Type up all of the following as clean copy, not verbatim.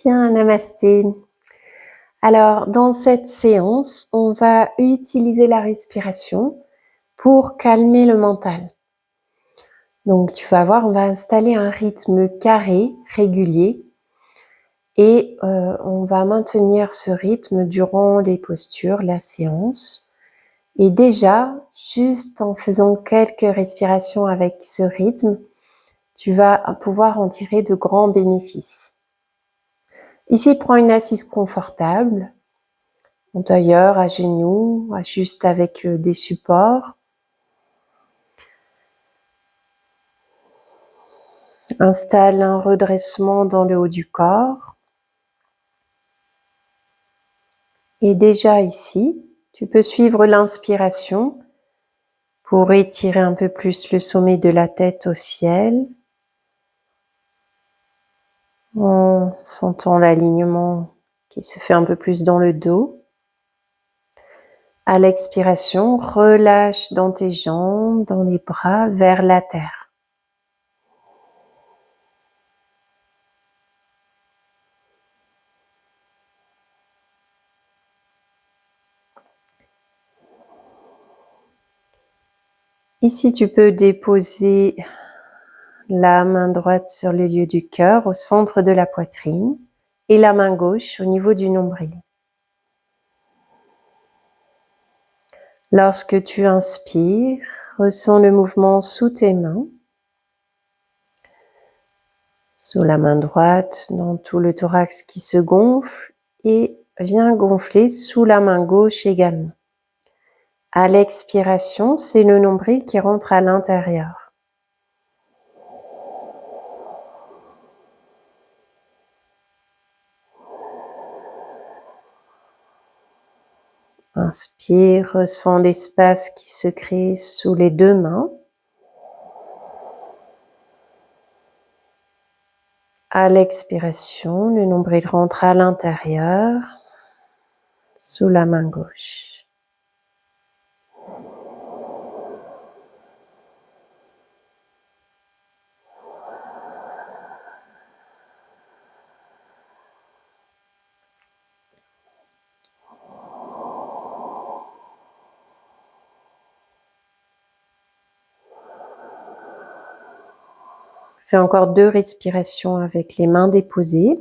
Bien, namasté. Alors, dans cette séance, on va utiliser la respiration pour calmer le mental. Donc, tu vas voir, on va installer un rythme carré, régulier, et on va maintenir ce rythme durant les postures, la séance. Et déjà, juste en faisant quelques respirations avec ce rythme, tu vas pouvoir en tirer de grands bénéfices. Ici, prends une assise confortable, en tailleur, à genoux, juste avec des supports. Installe un redressement dans le haut du corps. Et déjà ici, tu peux suivre l'inspiration pour étirer un peu plus le sommet de la tête au ciel, en sentant l'alignement qui se fait un peu plus dans le dos. À l'expiration, relâche dans tes jambes, dans les bras, vers la terre. Ici, tu peux déposer la main droite sur le lieu du cœur, au centre de la poitrine, et la main gauche au niveau du nombril. Lorsque tu inspires, ressens le mouvement sous tes mains, sous la main droite, dans tout le thorax qui se gonfle et vient gonfler sous la main gauche également. À l'expiration, c'est le nombril qui rentre à l'intérieur. Inspire, ressens l'espace qui se crée sous les deux mains. À l'expiration, le nombril rentre à l'intérieur, sous la main gauche. Fais encore 2 respirations avec les mains déposées.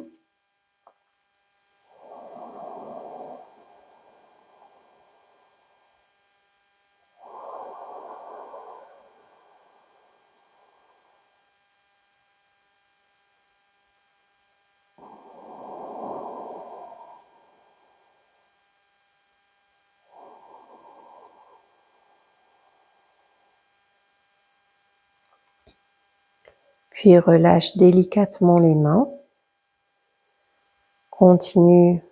Puis relâche délicatement les mains. Continue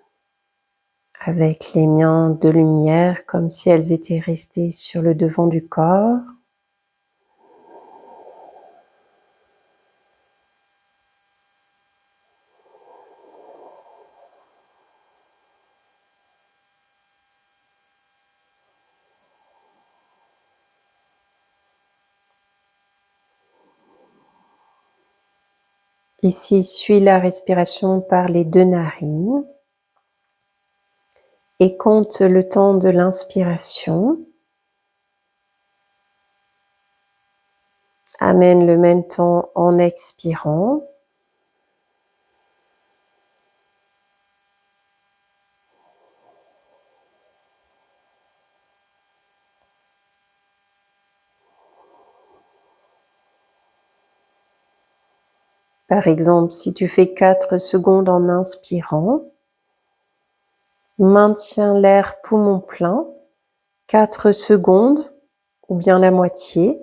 avec les mains de lumière comme si elles étaient restées sur le devant du corps. Ici, suis la respiration par les 2 narines et compte le temps de l'inspiration. Amène le même temps en expirant. Par exemple, si tu fais 4 secondes en inspirant, maintiens l'air poumon plein, 4 secondes ou bien la moitié.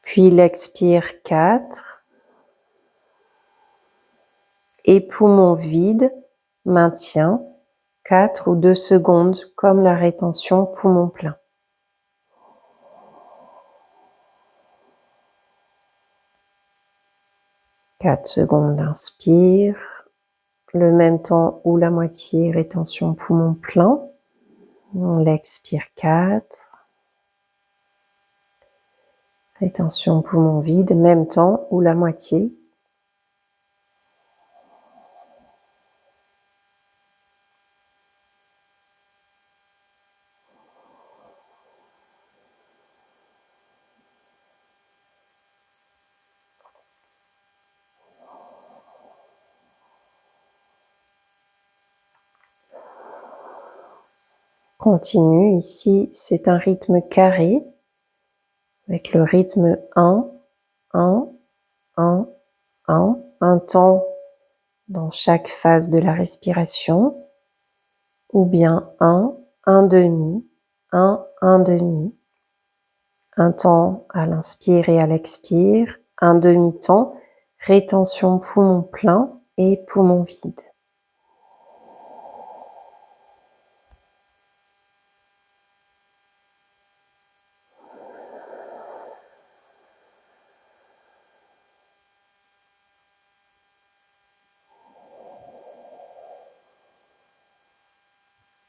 Puis l'expire 4. Et poumon vide, maintien 4 ou 2 secondes comme la rétention poumon plein. Quatre secondes d'inspire, le même temps ou la moitié rétention poumon plein. On l'expire 4. Rétention poumon vide, même temps ou la moitié. Continue, ici c'est un rythme carré avec le rythme 1, 1, 1, 1, un temps dans chaque phase de la respiration, ou bien 1 demi, 1 demi, un temps à l'inspire et à l'expire, un demi-temps, rétention poumon plein et poumon vide.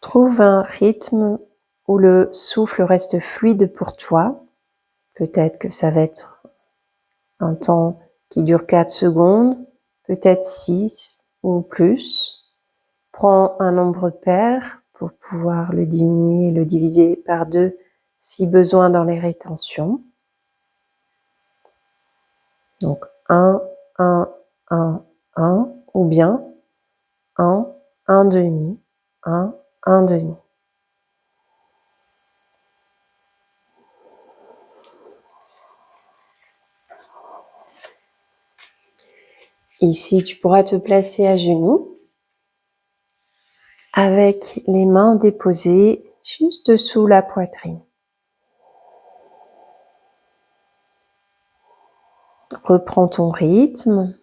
Trouve un rythme où le souffle reste fluide pour toi. Peut-être que ça va être un temps qui dure 4 secondes, peut-être 6 ou plus. Prends un nombre pair pour pouvoir le diminuer, le diviser par 2 si besoin dans les rétentions. Donc 1, 1, ou bien 1 demi, 1 demi. Ici, tu pourras te placer à genoux avec les mains déposées juste sous la poitrine. Reprends ton rythme.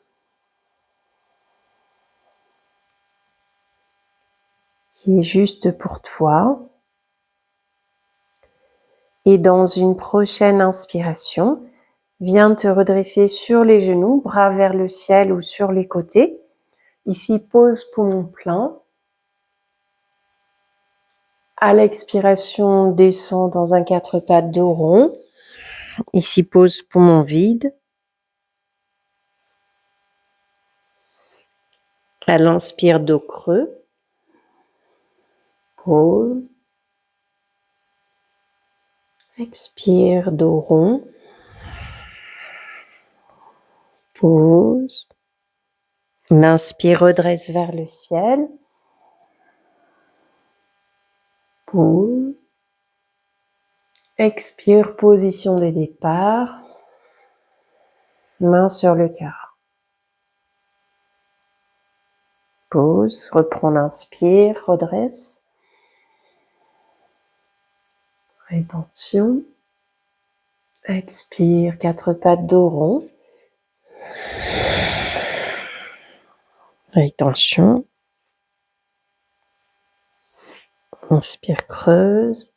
Qui est juste pour toi. Et dans une prochaine inspiration, viens te redresser sur les genoux, bras vers le ciel ou sur les côtés. Ici, pose poumon plein. À l'expiration, descends dans un 4 pattes dos rond. Ici, pose poumon vide. À l'inspire, dos creux. Pose. Expire, dos rond. Pose. L'inspire, redresse vers le ciel. Pose. Expire, position de départ. Main sur le cœur. Pose, reprends l'inspire, redresse. Rétention. Expire, 4 pattes dos rond. Rétention. Inspire, creuse.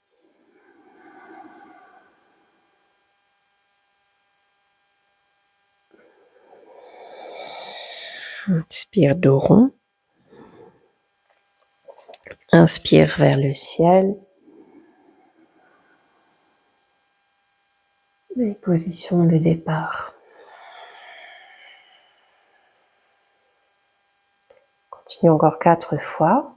Inspire, dos rond. Inspire vers le ciel. Et position de départ. Continue encore 4 fois.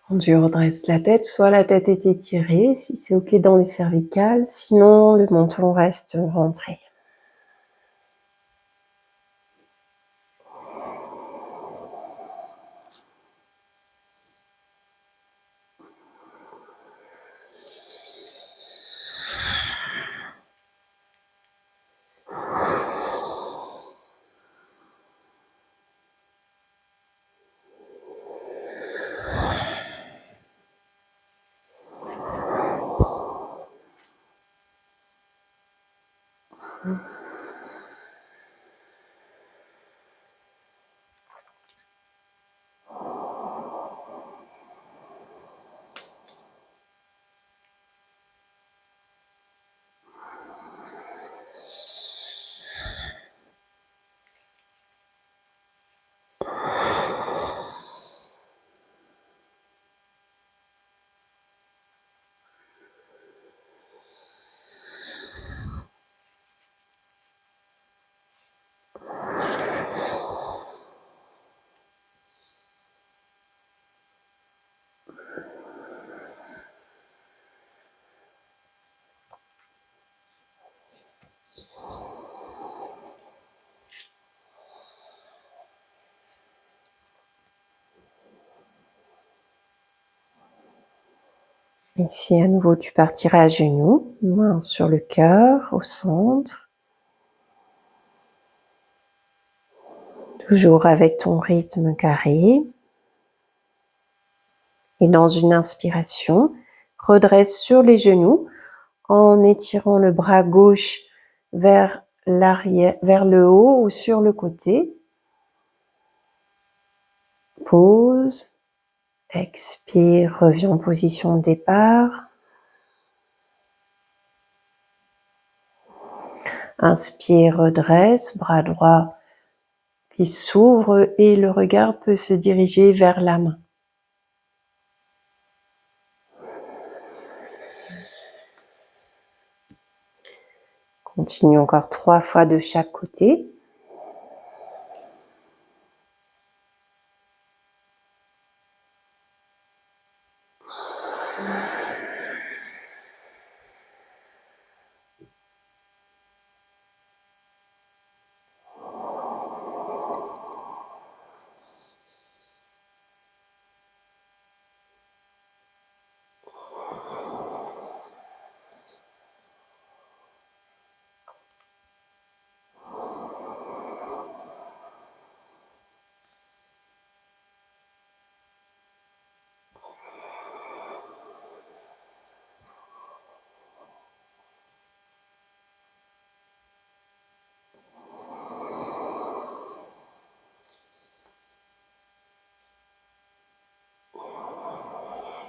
Quand tu redresses la tête, soit la tête est étirée, si c'est ok dans les cervicales, sinon le menton reste rentré. Ici, à nouveau, tu partiras à genoux, main sur le cœur, au centre. Toujours avec ton rythme carré. Et dans une inspiration, redresse sur les genoux en étirant le bras gauche vers l'arrière, vers le haut ou sur le côté. Pause. Expire, reviens en position de départ. Inspire, redresse, bras droit qui s'ouvre et le regard peut se diriger vers la main. Continue encore 3 fois de chaque côté.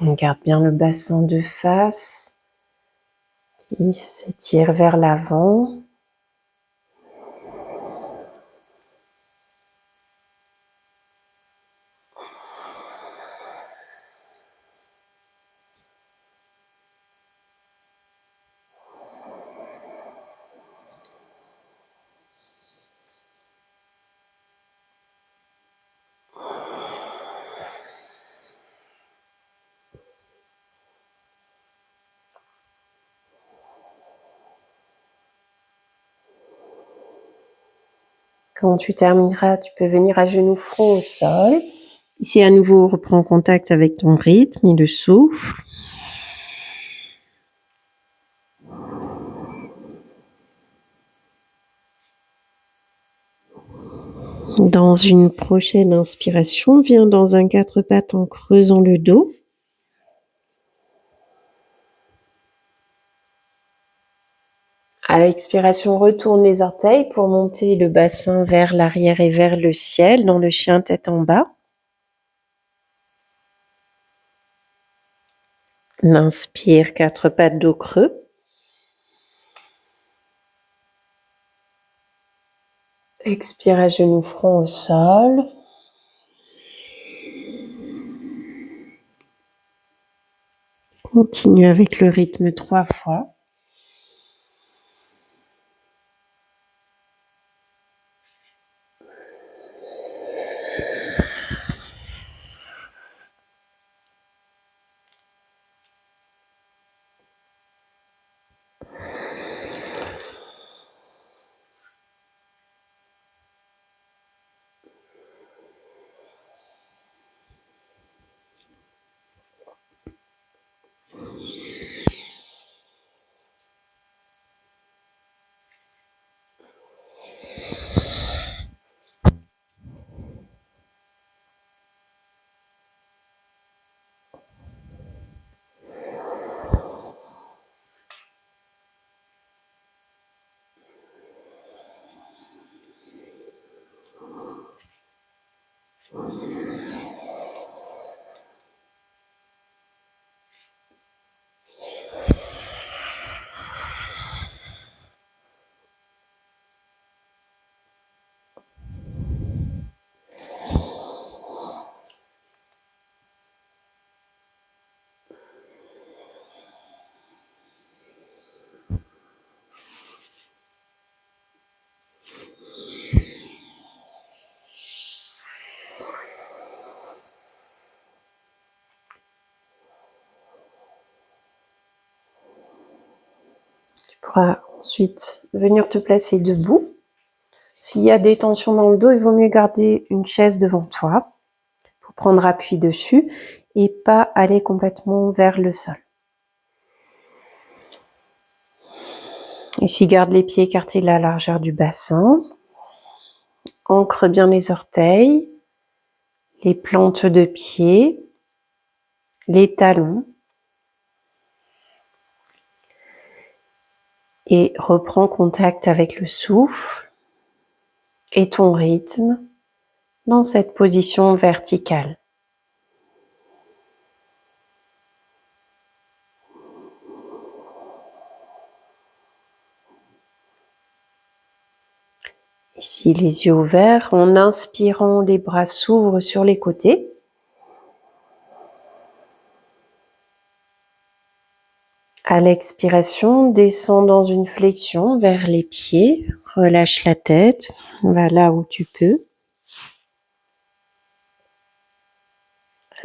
On garde bien le bassin de face qui s'étire vers l'avant. Quand tu termineras, tu peux venir à genoux, front au sol. Ici, à nouveau, reprends contact avec ton rythme et le souffle. Dans une prochaine inspiration, viens dans un 4 pattes en creusant le dos. À l'expiration, retourne les orteils pour monter le bassin vers l'arrière et vers le ciel, dans le chien tête en bas. L'inspire, 4 pattes dos creux. Expire à genoux, front au sol. Continue avec le rythme 3 fois. Tu pourras ensuite venir te placer debout. S'il y a des tensions dans le dos, il vaut mieux garder une chaise devant toi pour prendre appui dessus et pas aller complètement vers le sol. Ici, garde les pieds écartés de la largeur du bassin. Ancre bien les orteils, les plantes de pied, les talons. Et reprends contact avec le souffle et ton rythme dans cette position verticale. Ici, les yeux ouverts. En inspirant, les bras s'ouvrent sur les côtés. À l'expiration, descends dans une flexion vers les pieds. Relâche la tête. Va là où tu peux.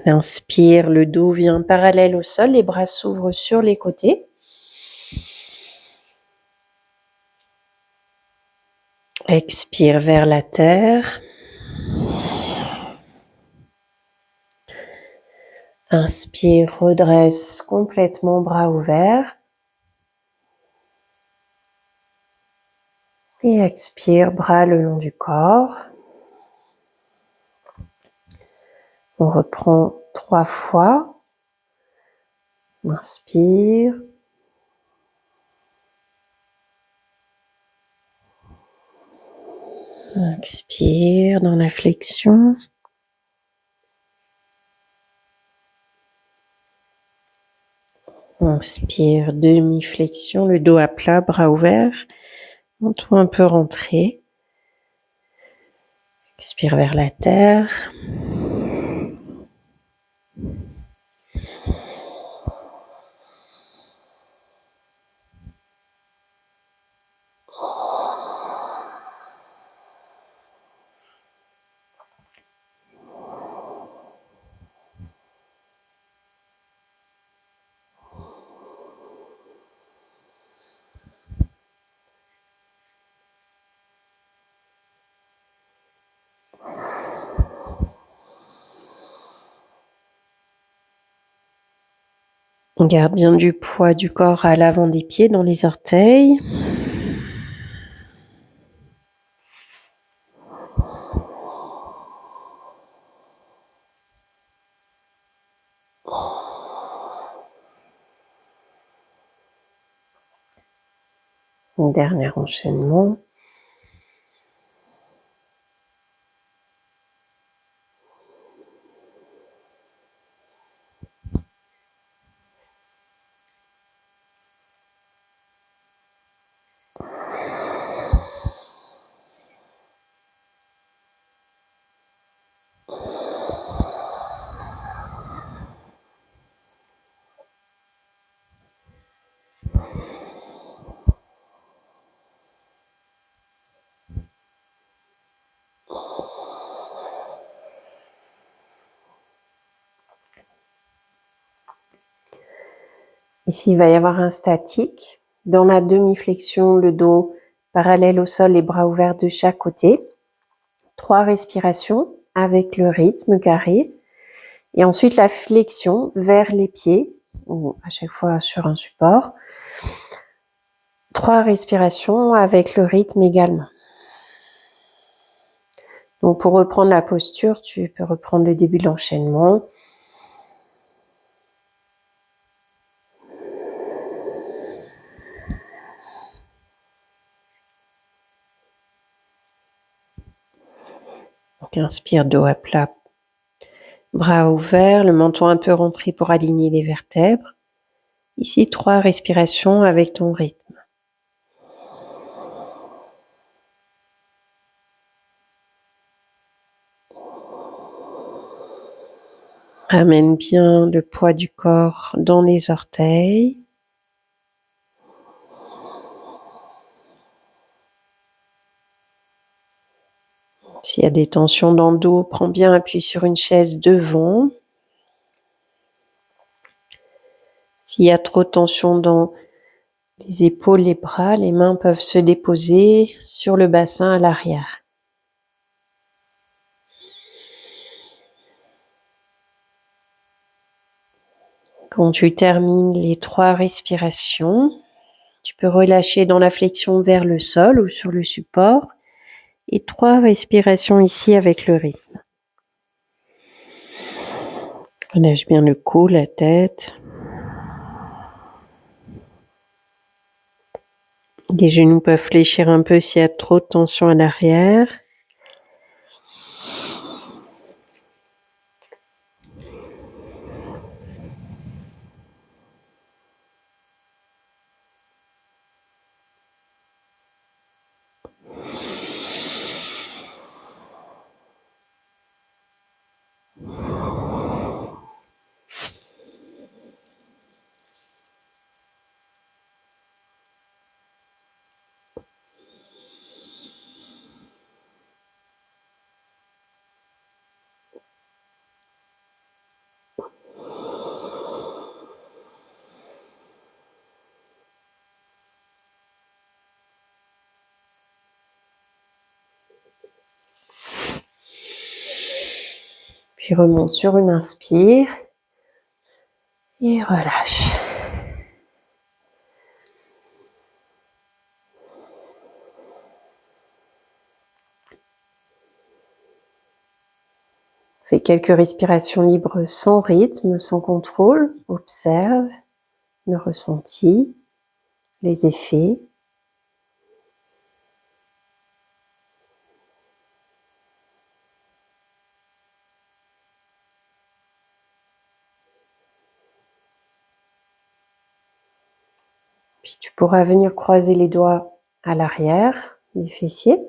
Inspire, le dos vient parallèle au sol. Les bras s'ouvrent sur les côtés. Expire vers la terre. Inspire, redresse complètement bras ouverts. Et expire, bras le long du corps. On reprend 3 fois. Inspire. Expire dans la flexion. Inspire, demi-flexion, le dos à plat, bras ouverts. Menton un peu rentré. Expire vers la terre. On garde bien du poids du corps à l'avant des pieds, dans les orteils. Un dernier enchaînement. Ici, il va y avoir un statique. Dans la demi-flexion, le dos parallèle au sol, les bras ouverts de chaque côté. 3 respirations avec le rythme carré. Et ensuite, la flexion vers les pieds, ou à chaque fois sur un support. 3 respirations avec le rythme également. Donc, pour reprendre la posture, tu peux reprendre le début de l'enchaînement. Donc, inspire, dos à plat, bras ouverts, le menton un peu rentré pour aligner les vertèbres. Ici, 3 respirations avec ton rythme. Ramène bien le poids du corps dans les orteils. S'il y a des tensions dans le dos, prends bien appui sur une chaise devant. S'il y a trop de tension dans les épaules, les bras, les mains peuvent se déposer sur le bassin à l'arrière. Quand tu termines les 3 respirations, Tu peux relâcher dans la flexion vers le sol ou sur le support. Et 3 respirations ici avec le rythme. Relâche bien le cou, la tête. Les genoux peuvent fléchir un peu s'il y a trop de tension à l'arrière. Puis remonte sur une inspire et relâche. Fais quelques respirations libres sans rythme, sans contrôle. Observe le ressenti, les effets. Puis tu pourras venir croiser les doigts à l'arrière des fessiers,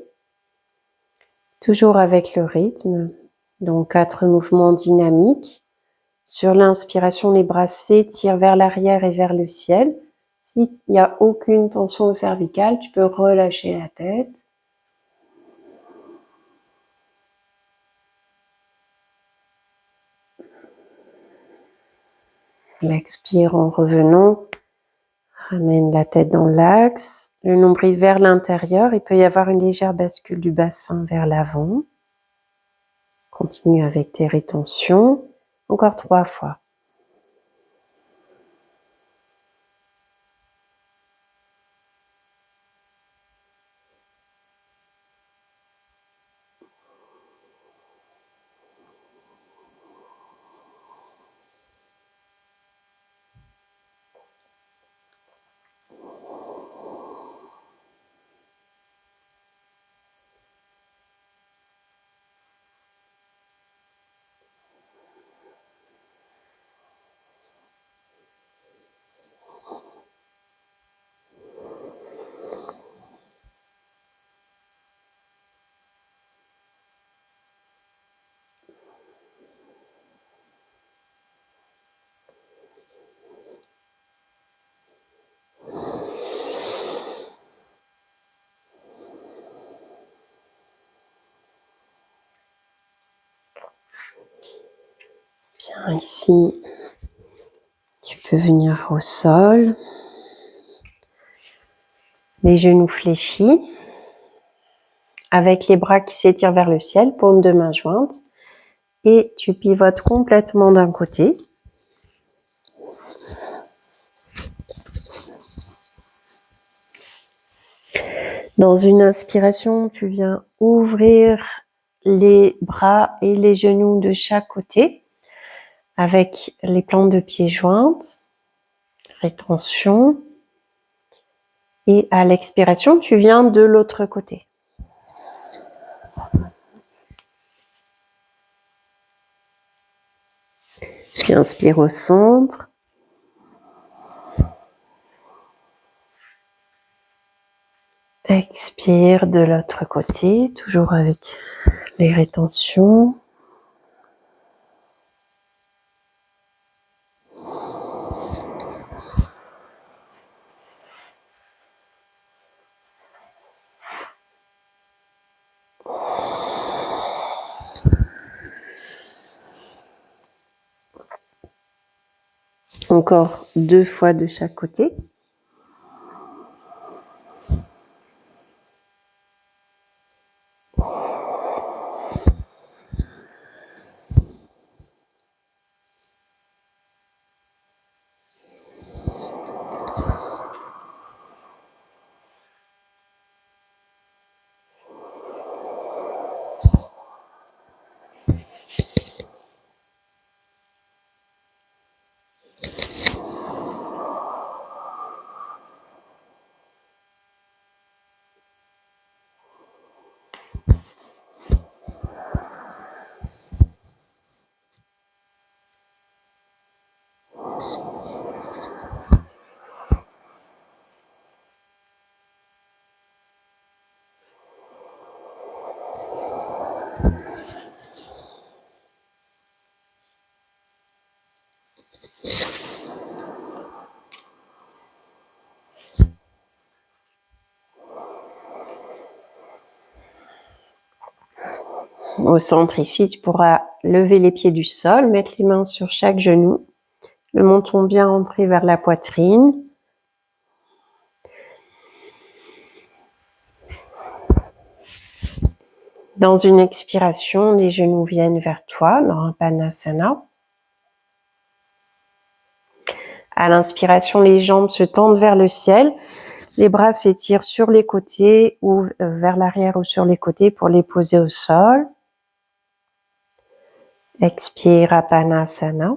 toujours avec le rythme. Donc 4 mouvements dynamiques. Sur l'inspiration, les bras s'étirent vers l'arrière et vers le ciel. S'il n'y a aucune tension au cervical, tu peux relâcher la tête. L'expire en revenant. Ramène la tête dans l'axe, le nombril vers l'intérieur. Il peut y avoir une légère bascule du bassin vers l'avant. Continue avec tes rétentions. Encore 3 fois. Bien, ici, tu peux venir au sol. Les genoux fléchis. Avec les bras qui s'étirent vers le ciel, paumes de main jointes. Et tu pivotes complètement d'un côté. Dans une inspiration, tu viens ouvrir les bras et les genoux de chaque côté avec les plantes de pieds jointes, rétention. Et à l'expiration, tu viens de l'autre côté. Puis inspire au centre. Expire de l'autre côté, toujours avec les rétentions. Encore 2 fois de chaque côté. Au centre ici, tu pourras lever les pieds du sol, mettre les mains sur chaque genou, le menton bien rentré vers la poitrine. Dans une expiration, les genoux viennent vers toi dans Panasana. À l'inspiration, les jambes se tendent vers le ciel. Les bras s'étirent sur les côtés ou vers l'arrière ou sur les côtés pour les poser au sol. Expire Apanasana.